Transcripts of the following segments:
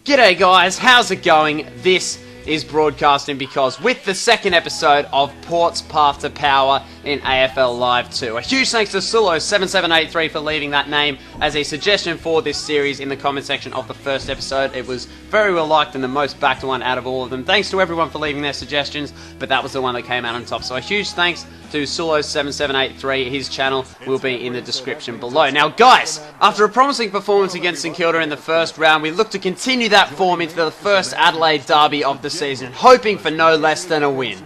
G'day guys, how's it going? This is Broadcasting Because with the second episode of Port's Path to Power in AFL Live 2. A huge thanks to Sulo7783 for leaving that name as a suggestion for this series in the comment section of the first episode. It was very well liked and the most backed one out of all of them. Thanks to everyone for leaving their suggestions, but that was the one that came out on top. So a huge thanks to Sulo7783. His channel will be in the description below. Now guys, after a promising performance against St Kilda in the first round, we look to continue that form into the first Adelaide derby of the season, hoping for no less than a win.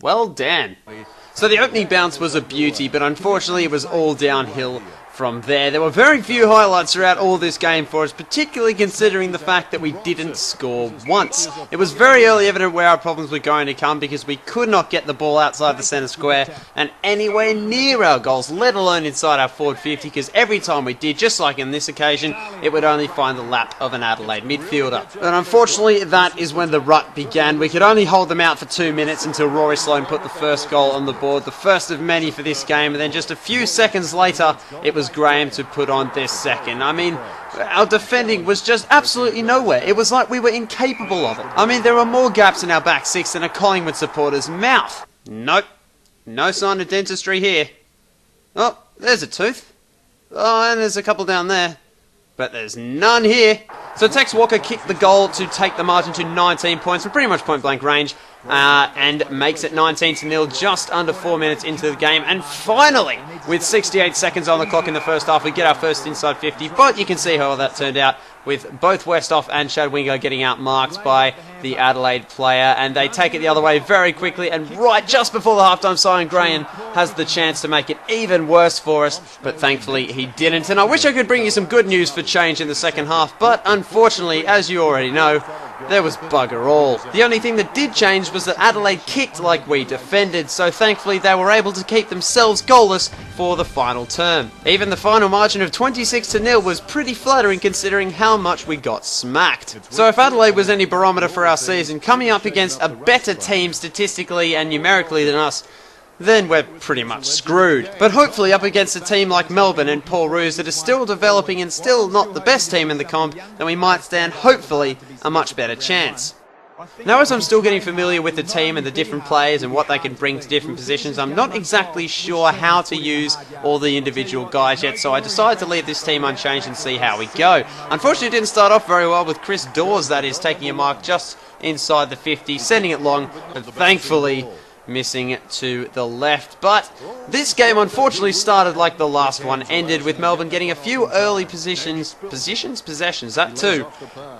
Well, Dan. So the opening bounce was a beauty, but unfortunately it was all downhill from there. There were very few highlights throughout all this game for us, particularly considering the fact that we didn't score once. It was very early evident where our problems were going to come because we could not get the ball outside the centre square and anywhere near our goals, let alone inside our forward 50, because every time we did, just like in this occasion, it would only find the lap of an Adelaide midfielder. But unfortunately, that is when the rut began. We could only hold them out for 2 minutes until Rory Sloane put the first goal on the board, the first of many for this game, and then just a few seconds later, it was Graham to put on this second. I mean, our defending was just absolutely nowhere. It was like we were incapable of it. I mean, there were more gaps in our back six than a Collingwood supporter's mouth. Nope. No sign of dentistry here. Oh, there's a tooth. Oh, and there's a couple down there. But there's none here. So Tex Walker kicked the goal to take the margin to 19 points from pretty much point-blank range. And makes it 19-0 just under 4 minutes into the game. And finally, with 68 seconds on the clock in the first half, we get our first inside 50. But you can see how that turned out, with both Westhoff and Shadwingo getting outmarked by the Adelaide player. And they take it the other way very quickly. And right just before the halftime, Simon Graham has the chance to make it even worse for us. But thankfully, he didn't. And I wish I could bring you some good news for change in the second half. But unfortunately, as you already know, there was bugger all. The only thing that did change was that Adelaide kicked like we defended, so thankfully they were able to keep themselves goalless for the final term. Even the final margin of 26-0 was pretty flattering considering how much we got smacked. So if Adelaide was any barometer for our season, coming up against a better team statistically and numerically than us, then we're pretty much screwed. But hopefully up against a team like Melbourne and Paul Roos that is still developing and still not the best team in the comp, then we might stand, hopefully, a much better chance. Now, as I'm still getting familiar with the team and the different players and what they can bring to different positions, I'm not exactly sure how to use all the individual guys yet, so I decided to leave this team unchanged and see how we go. Unfortunately, it didn't start off very well with Chris Dawes, that is, taking a mark just inside the 50, sending it long, but thankfully missing to the left. But this game unfortunately started like the last one ended, with Melbourne getting a few early possessions, that too,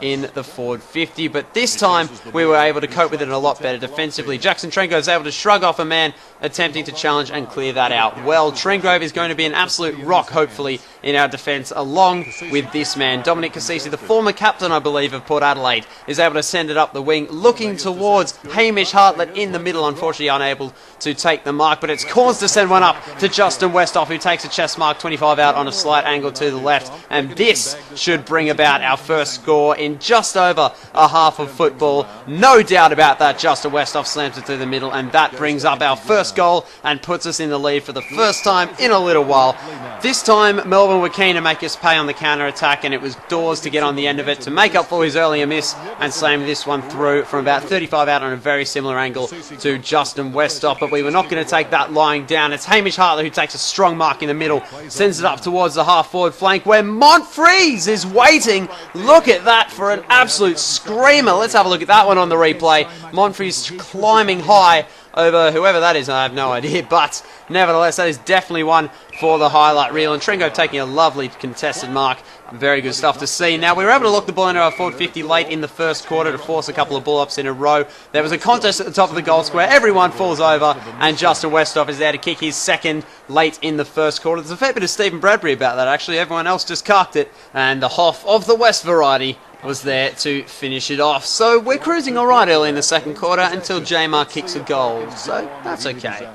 in the forward 50. But this time we were able to cope with it a lot better defensively. Jackson Trengrove was able to shrug off a man attempting to challenge and clear that out well. Trengrove is going to be an absolute rock, hopefully, in our defence, along with this man. Dominic Cassisi, the former captain, I believe, of Port Adelaide, is able to send it up the wing, looking towards Hamish Hartlett in the middle, unfortunately unable to take the mark, but it's Corns to send one up to Justin Westhoff, who takes a chest mark 25 out on a slight angle to the left, and this should bring about our first score in just over a half of football. No doubt about that. Justin Westhoff slams it through the middle, and that brings up our first goal and puts us in the lead for the first time in a little while. This time Melbourne were keen to make us pay on the counter-attack, and it was Dawes to get on the end of it to make up for his earlier miss and slam this one through from about 35 out on a very similar angle to Justin Westhoff. But we were not going to take that lying down. It's Hamish Hartlett who takes a strong mark in the middle, sends it up towards the half-forward flank where Monfries is waiting. Look at that for an absolute screamer. Let's have a look at that one on the replay. Monfries climbing high over whoever that is, I have no idea, but nevertheless, that is definitely one for the highlight reel, and Trengo taking a lovely contested mark. Very good stuff to see. Now, we were able to lock the ball into our forward 50 late in the first quarter to force a couple of ball-ups in a row. There was a contest at the top of the goal square. Everyone falls over, and Justin Westhoff is there to kick his second late in the first quarter. There's a fair bit of Stephen Bradbury about that, actually. Everyone else just carked it, and the Hoff of the West variety was there to finish it off. So we're cruising alright early in the second quarter until Jamar kicks a goal, so that's okay.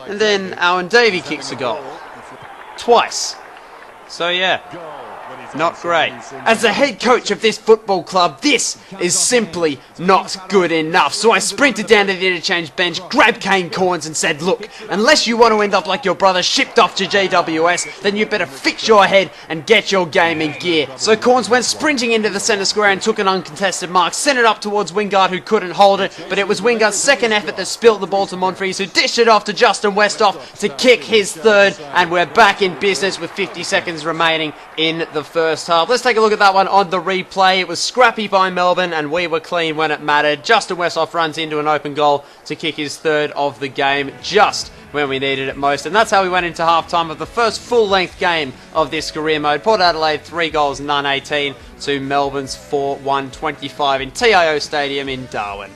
And then Owen Davey kicks a goal. Twice. So yeah. not great. As the head coach of this football club, this is simply not good enough. So I sprinted down to the interchange bench, grabbed Kane Corns and said, look, unless you want to end up like your brother shipped off to GWS, then you better fix your head and get your game in gear. So Corns went sprinting into the centre square and took an uncontested mark, sent it up towards Wingard who couldn't hold it, but it was Wingard's second effort that spilt the ball to Monfries, who dished it off to Justin Westhoff to kick his third, and we're back in business with 50 seconds remaining in the first half. Let's take a look at that one on the replay. It was scrappy by Melbourne and we were clean when it mattered. Justin Westhoff runs into an open goal to kick his third of the game just when we needed it most, and that's how we went into half-time of the first full-length game of this career mode. Port Adelaide 3 goals, none 18 to Melbourne's 4-1-25 in TIO Stadium in Darwin.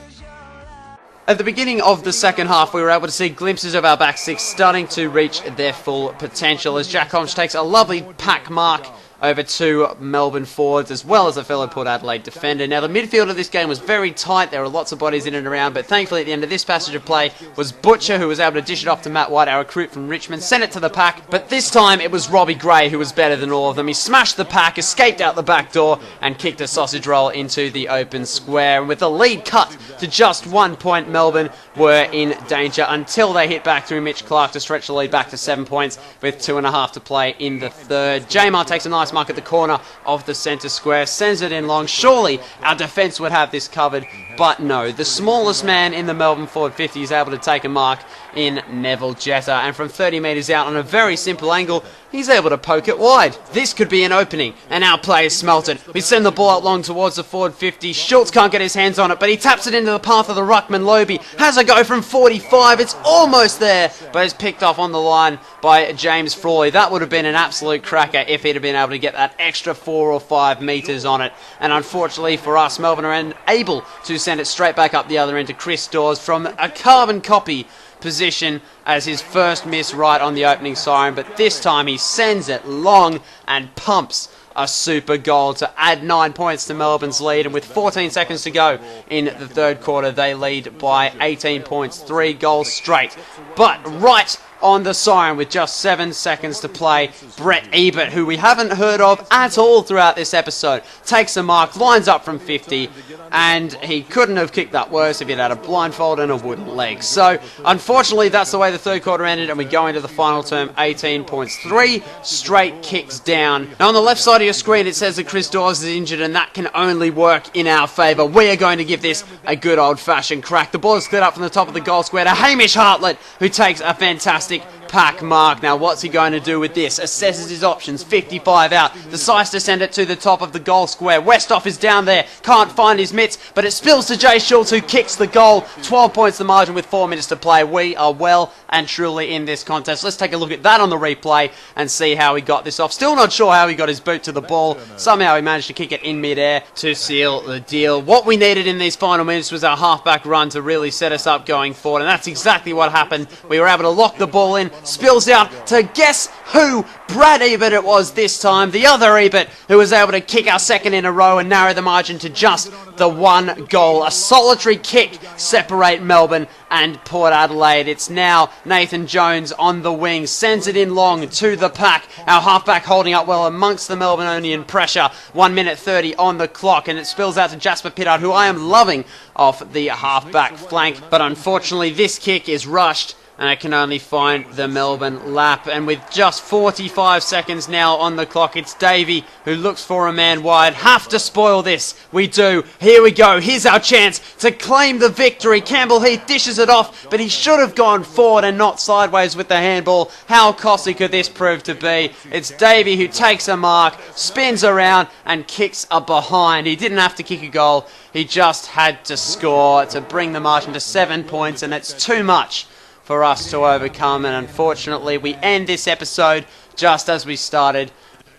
At the beginning of the second half, we were able to see glimpses of our back six starting to reach their full potential as Jack Holmes takes a lovely pack mark over two Melbourne forwards as well as a fellow Port Adelaide defender. Now the midfield of this game was very tight, there were lots of bodies in and around, but thankfully at the end of this passage of play was Butcher who was able to dish it off to Matt White, our recruit from Richmond, sent it to the pack, but this time it was Robbie Gray who was better than all of them. He smashed the pack, escaped out the back door and kicked a sausage roll into the open square, and with the lead cut to just 1 point, Melbourne were in danger until they hit back through Mitch Clark to stretch the lead back to 7 points with 2.5 to play in the third. Jamar takes a nice mark at the corner of the centre square, sends it in long. Surely our defence would have this covered, but no. The smallest man in the Melbourne forward 50 is able to take a mark in Neville Jetta, and from 30 metres out on a very simple angle, he's able to poke it wide. This could be an opening, and our players smelt it. We send the ball out long towards the forward 50. Schultz can't get his hands on it, but he taps it into the path of the ruckman Lobe. Has a go from 45. It's almost there, but it's picked off on the line by James Frawley. That would have been an absolute cracker if he'd have been able to get that extra 4 or 5 metres on it. And unfortunately for us, Melbourne are unable to send it straight back up the other end to Chris Dawes from a carbon copy position as his first miss right on the opening siren, but this time he sends it long and pumps a super goal to add 9 points to Melbourne's lead, and with 14 seconds to go in the third quarter they lead by 18 points, 3 goals straight. But right on the siren with just 7 seconds to play, Brett Ebert, who we haven't heard of at all throughout this episode, takes a mark, lines up from 50, and he couldn't have kicked that worse if he'd had a blindfold and a wooden leg. So unfortunately that's the way the third quarter ended, and we go into the final term 18 points, 3 straight kicks down. Now on the left side of your screen it says that Chris Dawes is injured, and that can only work in our favour. We are going to give this a good old-fashioned crack. The ball is cleared up from the top of the goal square to Hamish Hartlett, who takes a fantastic pack mark. Now what's he going to do with this? Assesses his options, 55 out, decides to send it to the top of the goal square. Westhoff is down there, can't find his mitts, but it spills to Jay Schultz, who kicks the goal. 12 points the margin with 4 minutes to play. We are well and truly in this contest. Let's take a look at that on the replay and see how he got this off. Still not sure how he got his boot to the ball. Somehow he managed to kick it in midair to seal the deal. What we needed in these final minutes was our halfback run to really set us up going forward, and that's exactly what happened. We were able to lock the ball in, spills out to guess who? Brad Ebert it was this time, the other Ebert, who was able to kick our second in a row and narrow the margin to just the 1 goal. A solitary kick separate Melbourne and Port Adelaide. It's now Nathan Jones on the wing, sends it in long to the pack. Our halfback holding up well amongst the Melbourneonian pressure. 1 minute 30 on the clock, and it spills out to Jasper Pittard, who I am loving off the halfback flank, but unfortunately this kick is rushed and it can only find the Melbourne lap. And with just 45 seconds now on the clock, it's Davey who looks for a man wide. Have to spoil this. We do. Here we go. Here's our chance to claim the victory. Campbell Heath dishes it off, but he should have gone forward and not sideways with the handball. How costly could this prove to be? It's Davey who takes a mark, spins around and kicks a behind. He didn't have to kick a goal. He just had to score to bring the margin to 7 points, and it's too much for us to overcome, and unfortunately we end this episode just as we started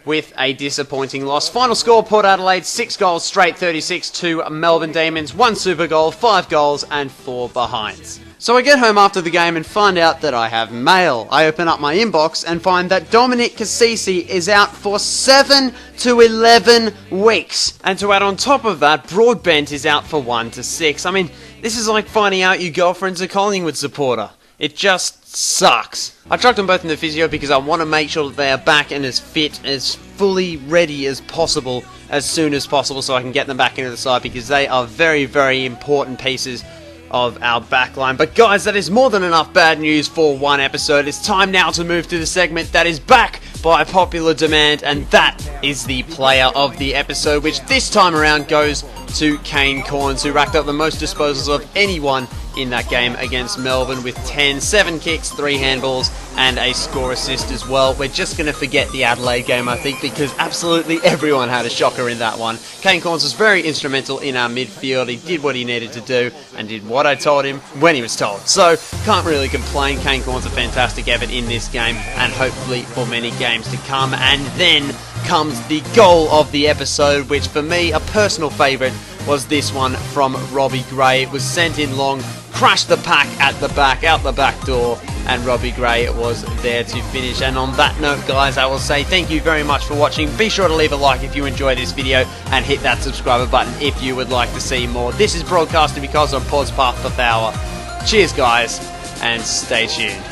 with a disappointing loss. Final score, Port Adelaide 6 goals straight, 36 to Melbourne Demons, 1 super goal, 5 goals and 4 behinds. So I get home after the game and find out that I have mail. I open up my inbox and find that Dominic Cassisi is out for 7 to 11 weeks. And to add on top of that, Broadbent is out for 1 to 6. I mean, this is like finding out your girlfriend's a Collingwood supporter. It just sucks. I chucked them both in the physio because I want to make sure that they are back and as fit, as fully ready as possible, as soon as possible, so I can get them back into the side, because they are very, very important pieces of our backline. But guys, that is more than enough bad news for one episode. It's time now to move to the segment that is back by popular demand, and that is the player of the episode, which this time around goes to Kane Cornes, who racked up the most disposals of anyone in that game against Melbourne with 10, 7 kicks, 3 handballs, and a score assist as well. We're just going to forget the Adelaide game, I think, because absolutely everyone had a shocker in that one. Kane Cornes was very instrumental in our midfield. He did what he needed to do and did what I told him when he was told. So, can't really complain. Kane Cornes a fantastic effort in this game, and hopefully for many games to come. And then comes the goal of the episode, which for me, a personal favourite, was this one from Robbie Gray. It was sent in long, crashed the pack at the back, out the back door, and Robbie Gray was there to finish. And on that note, guys, I will say thank you very much for watching. Be sure to leave a like if you enjoy this video, and hit that subscriber button if you would like to see more. This is Broadcasting Because on Pod's Path for Power. Cheers, guys, and stay tuned.